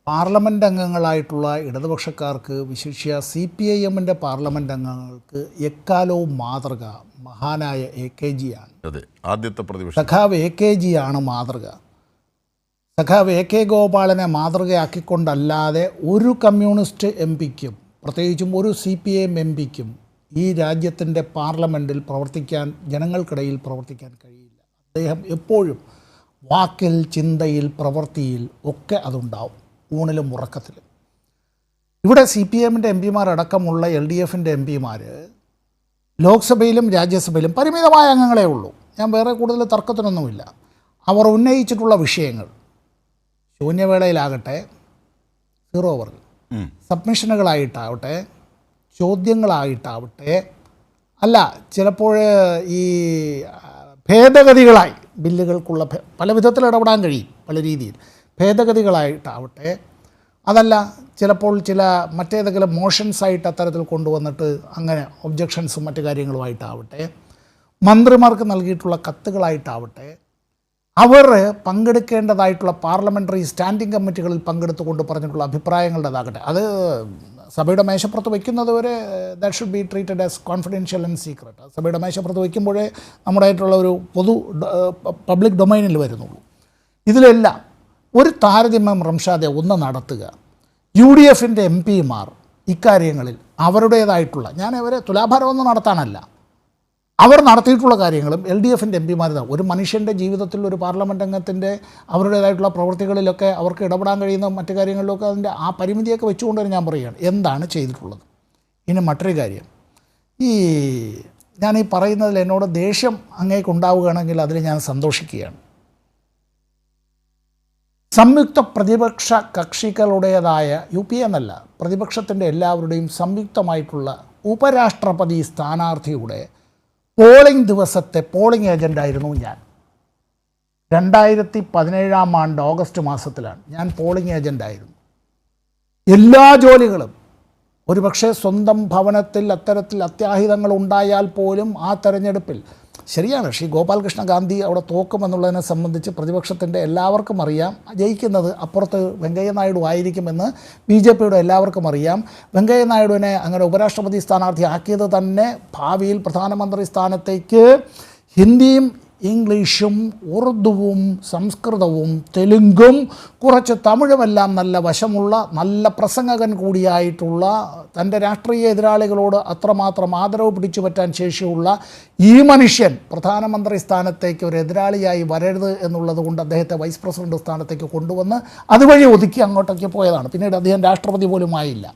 Parliament അംഗങ്ങളായിട്ടുള്ള ഇടതുപക്ഷക്കാർക്ക് വിശിഷ്യ CPIM-ൻ്റെ parliament അംഗങ്ങൾക്ക് എക്കാലവും മാതൃക മഹാനായ AKG ആണ്. അതെ, ആദ്യത്തെ പ്രതിപക്ഷ സഖാവ് AKG ആണ് മാതൃക. സഖാവ് AK ഗോപാലനെ മാതൃകയാക്കിക്കൊണ്ടല്ലാതെ ഒരു കമ്മ്യൂണിസ്റ്റ് MP-ക്കും പ്രത്യേകിച്ചും ഒരു CPIM MP-ക്കും ഈ രാജ്യത്തിൻ്റെ പാർലമെൻറ്റിൽ പ്രവർത്തിക്കാൻ, ജനങ്ങൾക്കിടയിൽ പ്രവർത്തിക്കാൻ കഴിയില്ല. അദ്ദേഹം എപ്പോഴും വാക്കിൽ, ചിന്തയിൽ, പ്രവൃത്തിയിൽ ഒക്കെ അതുണ്ടാവും, ഊണിലും ഉറക്കത്തിലും. ഇവിടെ CPIM-ൻ്റെ MP-മാർ അടക്കമുള്ള LDF-ൻ്റെ MP-മാർ ലോക്സഭയിലും രാജ്യസഭയിലും പരിമിതമായ അംഗങ്ങളേ ഉള്ളൂ. ഞാൻ വേറെ കൂടുതൽ തർക്കത്തിനൊന്നുമില്ല. അവർ ഉന്നയിച്ചിട്ടുള്ള വിഷയങ്ങൾ ശൂന്യവേളയിലാകട്ടെ, സീറോ ഓവറിൽ, സബ്മിഷനുകളായിട്ടാവട്ടെ, ചോദ്യങ്ങളായിട്ടാവട്ടെ, അല്ല ചിലപ്പോൾ ഈ ഭേദഗതികളായി ബില്ലുകൾക്കുള്ള പല വിധത്തിൽ ഇടപെടാൻ കഴിയും, പല രീതിയിൽ ഭേദഗതികളായിട്ടാവട്ടെ, അതല്ല ചിലപ്പോൾ ചില മറ്റേതെങ്കിലും മോഷൻസായിട്ട് അത്തരത്തിൽ കൊണ്ടുവന്നിട്ട് അങ്ങനെ ഒബ്ജക്ഷൻസും മറ്റു കാര്യങ്ങളുമായിട്ടാവട്ടെ, മന്ത്രിമാർക്ക് നൽകിയിട്ടുള്ള കത്തുകളായിട്ടാവട്ടെ, അവർ പങ്കെടുക്കേണ്ടതായിട്ടുള്ള പാർലമെൻ്ററി സ്റ്റാൻഡിംഗ് കമ്മിറ്റികളിൽ പങ്കെടുത്തുകൊണ്ട് പറഞ്ഞിട്ടുള്ള അഭിപ്രായങ്ങളുടേതാകട്ടെ, അത് സഭയുടെ മേശപ്പുറത്ത് വയ്ക്കുന്നത് വരെ that should be treated as confidential and secret. സഭയുടെ മേശപ്പുറത്ത് വയ്ക്കുമ്പോഴേ നമ്മുടെ ആയിട്ടുള്ള ഒരു പൊതു പബ്ലിക് ഡൊമൈനിൽ വരുന്നുള്ളൂ. ഇതിലെല്ലാം ഒരു താരതമ്യം റംഷാദെ ഒന്ന് നടത്തുക. UDF-ൻ്റെ MP-മാർ ഇക്കാര്യങ്ങളിൽ അവരുടേതായിട്ടുള്ള, ഞാൻ അവരെ തുലാഭാരമൊന്നും നടത്താനല്ല, അവർ നടത്തിയിട്ടുള്ള കാര്യങ്ങളും LDF-ൻ്റെ MP-മാർ, ഒരു മനുഷ്യൻ്റെ ജീവിതത്തിൽ ഒരു പാർലമെൻ്റ് അംഗത്തിൻ്റെ അവരുടേതായിട്ടുള്ള പ്രവൃത്തികളിലൊക്കെ അവർക്ക് ഇടപെടാൻ കഴിയുന്ന മറ്റു കാര്യങ്ങളിലൊക്കെ അതിൻ്റെ ആ പരിമിതിയൊക്കെ വെച്ചുകൊണ്ട് ഞാൻ പറയുകയാണ് എന്താണ് ചെയ്തിട്ടുള്ളത്. ഇനി മറ്റൊരു കാര്യം, ഞാൻ പറയുന്നതിൽ എന്നോട് ദേഷ്യം അങ്ങേക്കുണ്ടാവുകയാണെങ്കിൽ അതിൽ ഞാൻ സന്തോഷിക്കുകയാണ്. സംയുക്ത പ്രതിപക്ഷ കക്ഷികളുടേതായ UPA എന്നല്ല, പ്രതിപക്ഷത്തിൻ്റെ എല്ലാവരുടെയും സംയുക്തമായിട്ടുള്ള ഉപരാഷ്ട്രപതി സ്ഥാനാർത്ഥിയുടെ പോളിംഗ് ദിവസത്തെ പോളിംഗ് ഏജൻ്റായിരുന്നു ഞാൻ. 2017 ഓഗസ്റ്റ് മാസത്തിലാണ് ഞാൻ പോളിംഗ് ഏജൻ്റായിരുന്നു. എല്ലാ ജോലികളും, ഒരുപക്ഷെ സ്വന്തം ഭവനത്തിൽ അത്തരത്തിൽ അത്യാഹിതങ്ങൾ ഉണ്ടായാൽ പോലും ആ തെരഞ്ഞെടുപ്പിൽ, ശരിയാണ്, ശ്രീ ഗോപാലകൃഷ്ണ ഗാന്ധി അവിടെ തോക്കുമെന്നുള്ളതിനെ സംബന്ധിച്ച് പ്രതിപക്ഷത്തിൻ്റെ എല്ലാവർക്കും അറിയാം. ജയിക്കുന്നത് അപ്പുറത്ത് വെങ്കയ്യ നായിഡു ആയിരിക്കുമെന്ന് BJP-യുടെ എല്ലാവർക്കും അറിയാം. വെങ്കയ്യ നായിഡുവിനെ അങ്ങനെ ഉപരാഷ്ട്രപതി സ്ഥാനാർത്ഥി ആക്കിയത് തന്നെ ഭാവിയിൽ പ്രധാനമന്ത്രി സ്ഥാനത്തേക്ക് ഹിന്ദിയും ഇംഗ്ലീഷും ഉറുദുവും സംസ്കൃതവും തെലുങ്കും കുറച്ച് തമിഴുമെല്ലാം നല്ല വശമുള്ള, നല്ല പ്രസംഗകൻ കൂടിയായിട്ടുള്ള, തൻ്റെ രാഷ്ട്രീയ എതിരാളികളോട് അത്രമാത്രം ആദരവ് പിടിച്ചു പറ്റാൻ ശേഷിയുള്ള ഈ മനുഷ്യൻ പ്രധാനമന്ത്രി സ്ഥാനത്തേക്ക് ഒരു എതിരാളിയായി വരരുത് എന്നുള്ളത് കൊണ്ട് അദ്ദേഹത്തെ വൈസ് പ്രസിഡന്റ് സ്ഥാനത്തേക്ക് കൊണ്ടുവന്ന് അതുവഴി ഒതുക്കി അങ്ങോട്ടേക്ക് പോയതാണ്. പിന്നീട് അദ്ദേഹം രാഷ്ട്രപതി പോലും ആയില്ല.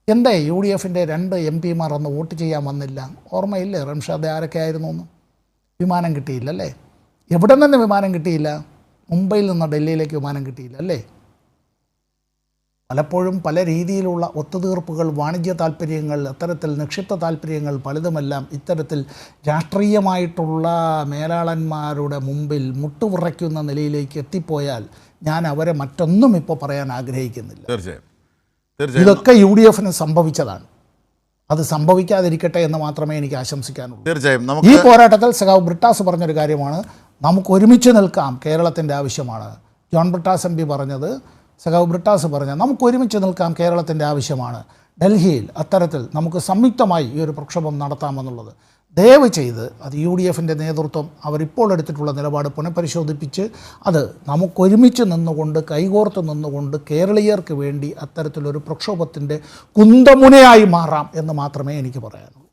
എന്തേ UDF-ൻ്റെ 2 MP-മാർ അന്ന് വോട്ട് ചെയ്യാൻ വന്നില്ല? ഓർമ്മയില്ലേ റംഷാദ് ആരൊക്കെ ആയിരുന്നു എന്ന്? വിമാനം കിട്ടിയില്ലല്ലേ? എവിടെ നിന്ന് വിമാനം കിട്ടിയില്ല? മുംബൈയിൽ നിന്ന് ഡൽഹിയിലേക്ക് വിമാനം കിട്ടിയില്ല അല്ലേ? പലപ്പോഴും പല രീതിയിലുള്ള ഒത്തുതീർപ്പുകൾ, വാണിജ്യ താല്പര്യങ്ങൾ, അത്തരത്തിൽ നിക്ഷിപ്ത താല്പര്യങ്ങൾ പലതുമെല്ലാം ഇത്തരത്തിൽ രാഷ്ട്രീയമായിട്ടുള്ള മേലാളന്മാരുടെ മുമ്പിൽ മുട്ടുവിറയ്ക്കുന്ന നിലയിലേക്ക് എത്തിപ്പോയാൽ ഞാൻ അവരെ മറ്റൊന്നും ഇപ്പോൾ പറയാൻ ആഗ്രഹിക്കുന്നില്ല. ഇതൊക്കെ UDF-ന് സംഭവിച്ചതാണ്. അത് സംഭവിക്കാതിരിക്കട്ടെ എന്ന് മാത്രമേ എനിക്ക് ആശംസിക്കാനുള്ളൂ. തീർച്ചയായും ഈ പോരാട്ടത്തിൽ സഖാവ് ബ്രിട്ടാസ് പറഞ്ഞൊരു കാര്യമാണ്, നമുക്ക് ഒരുമിച്ച് നിൽക്കാം, കേരളത്തിൻ്റെ ആവശ്യമാണ്. ജോൺ ബ്രിട്ടാസ് MP പറഞ്ഞത്, സഖാവ് ബ്രിട്ടാസ് പറഞ്ഞത്, നമുക്ക് ഒരുമിച്ച് നിൽക്കാം, കേരളത്തിൻ്റെ ആവശ്യമാണ്. ഡൽഹിയിൽ അത്തരത്തിൽ നമുക്ക് സംയുക്തമായി ഈ ഒരു പ്രക്ഷോഭം നടത്താമെന്നുള്ളത് ദയവ് ചെയ്ത് അത് UDF-ൻ്റെ നേതൃത്വം അവരിപ്പോൾ എടുത്തിട്ടുള്ള നിലപാട് പുനഃപരിശോധിപ്പിച്ച് അത് നമുക്കൊരുമിച്ച് നിന്നുകൊണ്ട്, കൈകോർത്ത് നിന്നുകൊണ്ട് കേരളീയർക്ക് വേണ്ടി അത്തരത്തിലൊരു പ്രക്ഷോഭത്തിൻ്റെ കുന്തമുനയായി മാറാം എന്ന് മാത്രമേ എനിക്ക് പറയാനുള്ളൂ.